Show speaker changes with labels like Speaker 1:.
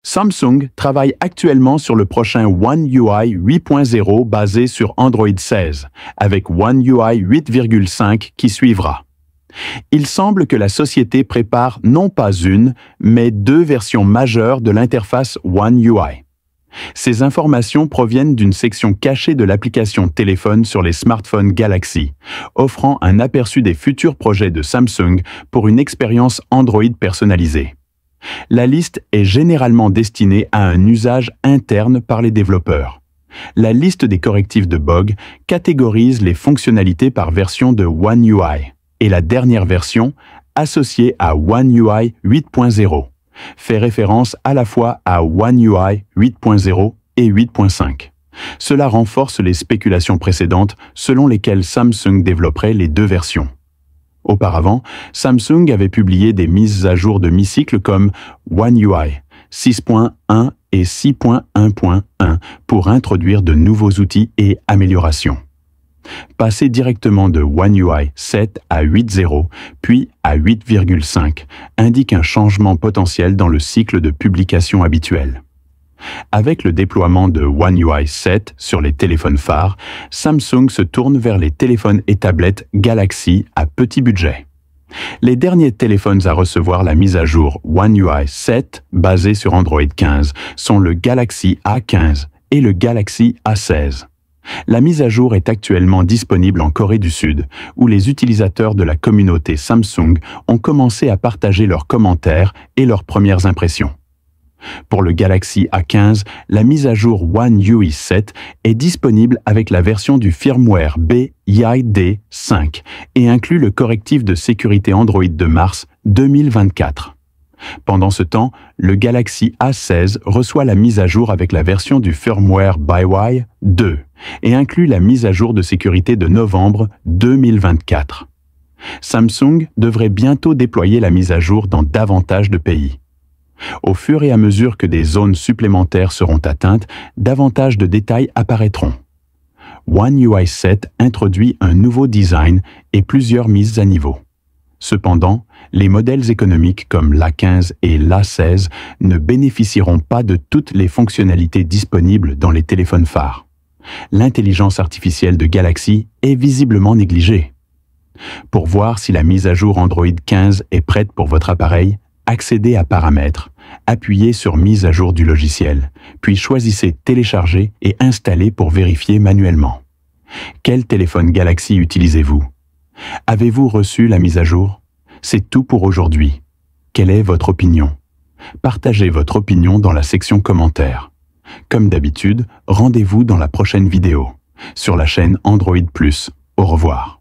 Speaker 1: Samsung travaille actuellement sur le prochain One UI 8.0 basé sur Android 16, avec One UI 8.5 qui suivra. Il semble que la société prépare non pas une, mais deux versions majeures de l'interface One UI. Ces informations proviennent d'une section cachée de l'application téléphone sur les smartphones Galaxy, offrant un aperçu des futurs projets de Samsung pour une expérience Android personnalisée. La liste est généralement destinée à un usage interne par les développeurs. La liste des correctifs de bugs catégorise les fonctionnalités par version de One UI, et la dernière version, associée à One UI 8.0, fait référence à la fois à One UI 8.0 et 8.5. Cela renforce les spéculations précédentes selon lesquelles Samsung développerait les deux versions. Auparavant, Samsung avait publié des mises à jour de mi-cycle comme One UI 6.1 et 6.1.1 pour introduire de nouveaux outils et améliorations. Passer directement de One UI 7 à 8.0, puis à 8.5, indique un changement potentiel dans le cycle de publication habituel. Avec le déploiement de One UI 7 sur les téléphones phares, Samsung se tourne vers les téléphones et tablettes Galaxy à petit budget. Les derniers téléphones à recevoir la mise à jour One UI 7 basée sur Android 15 sont le Galaxy A15 et le Galaxy A16. La mise à jour est actuellement disponible en Corée du Sud, où les utilisateurs de la communauté Samsung ont commencé à partager leurs commentaires et leurs premières impressions. Pour le Galaxy A15, la mise à jour One UI 7 est disponible avec la version du firmware BID 5 et inclut le correctif de sécurité Android de mars 2024. Pendant ce temps, le Galaxy A16 reçoit la mise à jour avec la version du firmware BIWI 2 et inclut la mise à jour de sécurité de novembre 2024. Samsung devrait bientôt déployer la mise à jour dans davantage de pays. Au fur et à mesure que des zones supplémentaires seront atteintes, davantage de détails apparaîtront. One UI 7 introduit un nouveau design et plusieurs mises à niveau. Cependant, les modèles économiques comme l'A15 et l'A16 ne bénéficieront pas de toutes les fonctionnalités disponibles dans les téléphones phares. L'intelligence artificielle de Galaxy est visiblement négligée. Pour voir si la mise à jour Android 15 est prête pour votre appareil, accédez à Paramètres, appuyez sur Mise à jour du logiciel, puis choisissez Télécharger et Installer pour vérifier manuellement. Quel téléphone Galaxy utilisez-vous? Avez-vous reçu la mise à jour? C'est tout pour aujourd'hui. Quelle est votre opinion? Partagez votre opinion dans la section commentaires. Comme d'habitude, rendez-vous dans la prochaine vidéo. Sur la chaîne Android+. Au revoir.